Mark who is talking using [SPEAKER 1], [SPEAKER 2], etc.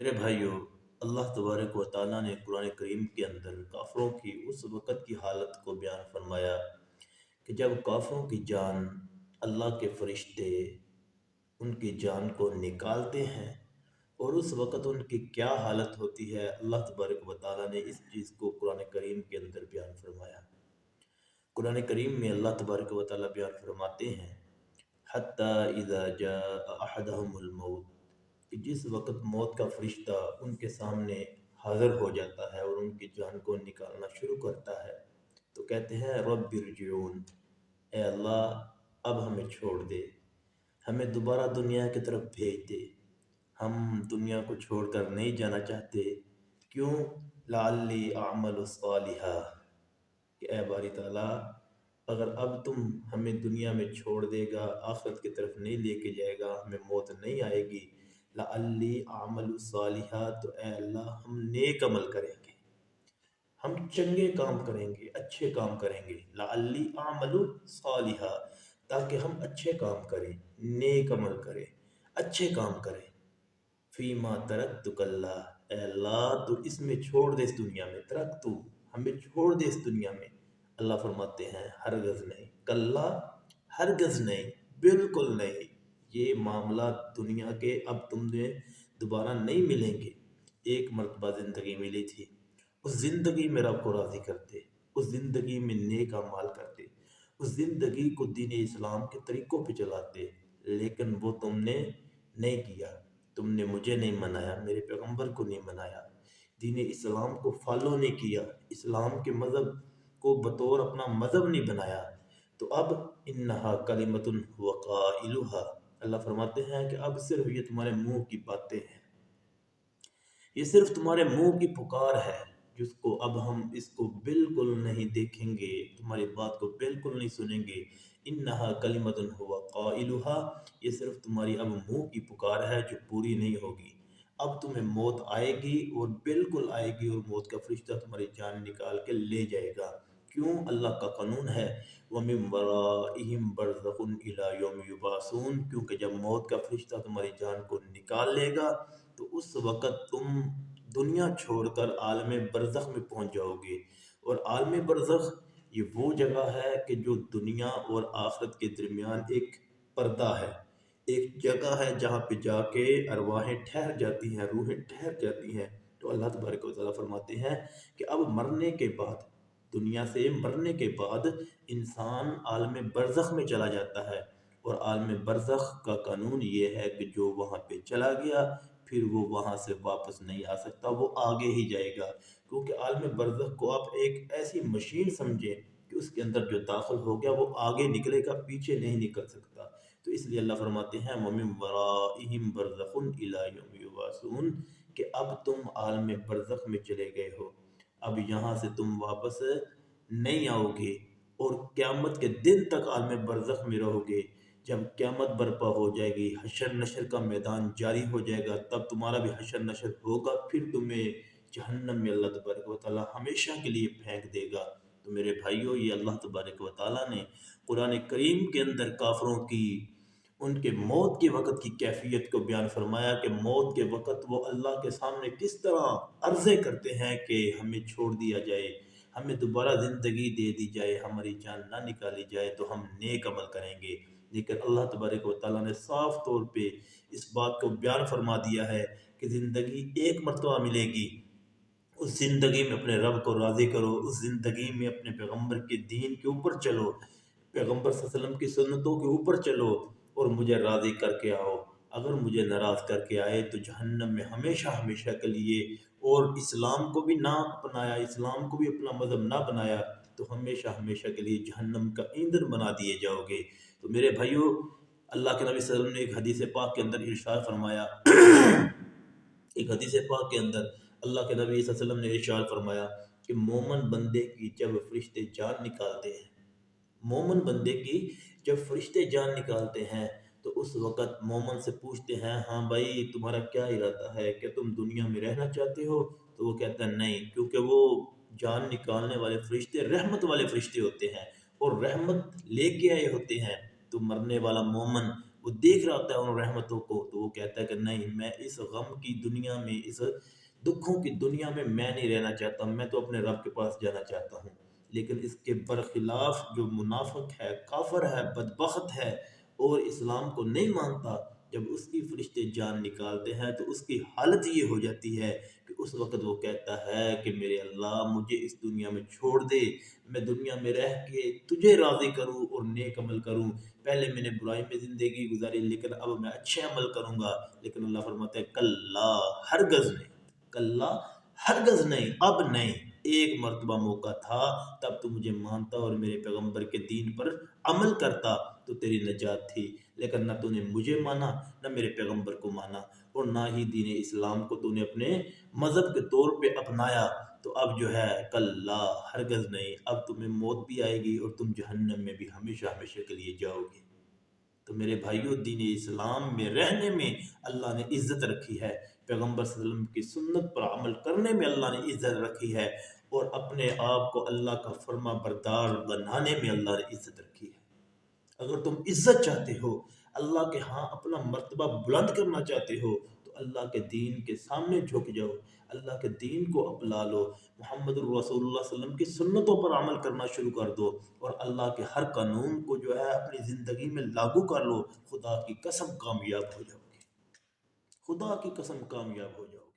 [SPEAKER 1] میرے بھائیوں، اللہ تبارک و تعالیٰ نے قرآن کریم کے اندر کافروں کی اس وقت کی حالت کو بیان فرمایا کہ جب کافروں کی جان اللہ کے فرشتے ان کی جان کو نکالتے ہیں، اور اس وقت ان کی کیا حالت ہوتی ہے، اللہ تبارک و تعالیٰ نے اس چیز کو قرآن کریم کے اندر بیان فرمایا۔ قرآن کریم میں اللہ تبارک و تعالیٰ بیان فرماتے ہیں، حتیٰ اذا جاء احدہم الموت، کہ جس وقت موت کا فرشتہ ان کے سامنے حاضر ہو جاتا ہے اور ان کی جان کو نکالنا شروع کرتا ہے، تو کہتے ہیں رب ارجعون، اے اللہ اب ہمیں چھوڑ دے، ہمیں دوبارہ دنیا کی طرف بھیج دے، ہم دنیا کو چھوڑ کر نہیں جانا چاہتے۔ کیوں؟ لعلی اعمل صالحا، کہ اے باری تعالیٰ اگر اب تم ہمیں دنیا میں چھوڑ دے گا، آخرت کی طرف نہیں لے کے جائے گا، ہمیں موت نہیں آئے گی، لعلی اعمل صالحا، تو اے اللہ ہم نیک عمل کریں گے، ہم چنگے کام کریں گے، اچھے کام کریں گے، لعلی اعمل صالحا، تاکہ ہم اچھے کام کریں، نیک عمل کریں، اچھے کام کریں۔ فیما ترکتک اللہ، اے اللہ تو اس میں چھوڑ دے، اس دنیا میں ترک تو ہمیں چھوڑ دے اس دنیا میں۔ اللہ فرماتے ہیں ہرگز نہیں، کلا ہرگز نہیں، بالکل نہیں، یہ معاملات دنیا کے اب تم نے دوبارہ نہیں ملیں گے۔ ایک مرتبہ زندگی ملی تھی، اس زندگی میں رب کو راضی کرتے، اس زندگی میں نیک اعمال کرتے، اس زندگی کو دین اسلام کے طریقوں پہ چلاتے، لیکن وہ تم نے نہیں کیا۔ تم نے مجھے نہیں منایا، میرے پیغمبر کو نہیں منایا، دین اسلام کو فالو نہیں کیا، اسلام کے مذہب کو بطور اپنا مذہب نہیں بنایا، تو اب انہا کلمۃ هو قائلها، اللہ فرماتے ہیں کہ اب صرف یہ تمہارے منہ کی باتیں ہیں، یہ صرف تمہارے منہ کی پکار ہے، جس کو اب ہم اس کو بالکل نہیں دیکھیں گے، تمہاری بات کو بالکل نہیں سنیں گے۔ انہا کلمۃ هو قائلها، یہ صرف تمہاری اب منہ کی پکار ہے جو پوری نہیں ہوگی۔ اب تمہیں موت آئے گی اور بالکل آئے گی، اور موت کا فرشتہ تمہاری جان نکال کے لے جائے گا۔ کیوں؟ اللہ کا قانون ہے وَمِن وَرَائِهِمْ بَرْزَخٌ إِلَى يَوْمِ يُبْعَثُونَ، کیونکہ جب موت کا فرشتہ تمہاری جان کو نکال لے گا تو اس وقت تم دنیا چھوڑ کر عالم برزخ میں پہنچ جاؤ گے، اور عالم برزخ یہ وہ جگہ ہے کہ جو دنیا اور آخرت کے درمیان ایک پردہ ہے، ایک جگہ ہے جہاں پہ جا کے ارواحیں ٹھہر جاتی ہیں، روحیں ٹھہر جاتی ہیں۔ تو اللہ تبارک و تعالیٰ فرماتے ہیں کہ اب مرنے کے بعد، دنیا سے مرنے کے بعد انسان عالم برزخ میں چلا جاتا ہے، اور عالم برزخ کا قانون یہ ہے کہ جو وہاں پہ چلا گیا پھر وہ وہاں سے واپس نہیں آ سکتا، وہ آگے ہی جائے گا، کیونکہ عالم برزخ کو آپ ایک ایسی مشین سمجھیں کہ اس کے اندر جو داخل ہو گیا وہ آگے نکلے گا، پیچھے نہیں نکل سکتا۔ تو اس لیے اللہ فرماتے ہیں وَمِن وَرَائِهِمْ بَرْزَخٌ إِلَى يَوْمِ يُبْعَثُونَ، کہ اب تم عالم برزخ میں چلے گئے ہو، اب یہاں سے تم واپس نہیں آؤ گے، اور قیامت کے دن تک عالم برزخ میں رہو گے۔ جب قیامت برپا ہو جائے گی، حشر نشر کا میدان جاری ہو جائے گا، تب تمہارا بھی حشر نشر ہوگا، پھر تمہیں جہنم میں اللہ تبارک و تعالیٰ ہمیشہ کے لیے پھینک دے گا۔ تو میرے بھائیوں، یہ اللہ تبارک و تعالیٰ نے قرآن کریم کے اندر کافروں کی ان کے موت کے وقت کی کیفیت کو بیان فرمایا کہ موت کے وقت وہ اللہ کے سامنے کس طرح عرضیں کرتے ہیں کہ ہمیں چھوڑ دیا جائے، ہمیں دوبارہ زندگی دے دی جائے، ہماری جان نہ نکالی جائے تو ہم نیک عمل کریں گے۔ لیکن اللہ تبارک و تعالیٰ نے صاف طور پہ اس بات کو بیان فرما دیا ہے کہ زندگی ایک مرتبہ ملے گی، اس زندگی میں اپنے رب کو راضی کرو، اس زندگی میں اپنے پیغمبر کے دین کے اوپر چلو، پیغمبر صلی اللہ علیہ وسلم کی سنتوں کے اوپر چلو، اور مجھے راضی کر کے آؤ۔ اگر مجھے ناراض کر کے آئے تو جہنم میں ہمیشہ ہمیشہ کے لیے، اور اسلام کو بھی نہ اپنایا، اسلام کو بھی اپنا مذہب نہ بنایا، تو ہمیشہ ہمیشہ کے لیے جہنم کا ایندھن بنا دیے جاؤ گے۔ تو میرے بھائیوں، اللہ کے نبی صلی اللہ علیہ وسلم نے ایک حدیث پاک کے اندر ارشاد فرمایا ایک حدیث پاک کے اندر اللہ کے نبی صلی اللہ علیہ وسلم نے ارشاد فرمایا کہ مومن بندے کی جب فرشتے جان نکالتے ہیں، مومن بندے کی جب فرشتے جان نکالتے ہیں تو اس وقت مومن سے پوچھتے ہیں ہاں بھائی تمہارا کیا ارادہ ہے، کہ تم دنیا میں رہنا چاہتے ہو؟ تو وہ کہتا ہے نہیں، کیونکہ وہ جان نکالنے والے فرشتے رحمت والے فرشتے ہوتے ہیں، اور رحمت لے کے آئے ہوتے ہیں۔ تو مرنے والا مومن وہ دیکھ رہا ہوتا ہے ان رحمتوں کو، تو وہ کہتا ہے کہ نہیں، میں اس غم کی دنیا میں، اس دکھوں کی دنیا میں نہیں رہنا چاہتا، میں تو اپنے رب کے پاس جانا چاہتا ہوں۔ لیکن اس کے برخلاف جو منافق ہے، کافر ہے، بدبخت ہے اور اسلام کو نہیں مانتا، جب اس کی فرشتے جان نکالتے ہیں تو اس کی حالت یہ ہو جاتی ہے کہ اس وقت وہ کہتا ہے کہ میرے اللہ مجھے اس دنیا میں چھوڑ دے، میں دنیا میں رہ کے تجھے راضی کروں اور نیک عمل کروں۔ پہلے میں نے برائی میں زندگی گزاری لیکن اب میں اچھے عمل کروں گا۔ لیکن اللہ فرماتا ہے کلا، ہرگز نہیں، کلا ہرگز نہیں، اب نہیں، ایک مرتبہ موقع تھا تب تو مجھے مانتا اور میرے پیغمبر کے دین پر عمل کرتا تو تیری نجات تھی، لیکن نہ تو نے مجھے مانا، نہ میرے پیغمبر کو مانا، اور نہ ہی دین اسلام کو تو نے اپنے مذہب کے طور پہ اپنایا۔ تو اب جو ہے کلا، ہرگز نہیں، اب تمہیں موت بھی آئے گی اور تم جہنم میں بھی ہمیشہ ہمیشہ کے لیے جاؤ گے۔ تو میرے بھائیو، دین اسلام میں رہنے میں اللہ نے عزت رکھی ہے، پیغمبر صلی اللہ علیہ وسلم کی سنت پر عمل کرنے میں اللہ نے عزت رکھی ہے، اور اپنے آپ کو اللہ کا فرما بردار بنانے میں اللہ نے عزت رکھی ہے۔ اگر تم عزت چاہتے ہو، اللہ کے ہاں اپنا مرتبہ بلند کرنا چاہتے ہو، تو اللہ کے دین کے سامنے جھک جاؤ، اللہ کے دین کو اپنا لو، محمد الرسول اللہ صلی اللہ علیہ وسلم کی سنتوں پر عمل کرنا شروع کر دو، اور اللہ کے ہر قانون کو جو ہے اپنی زندگی میں لاگو کر لو۔ خدا کی قسم کامیاب ہو جاؤ گے، خدا کی قسم کامیاب ہو جاؤ گے۔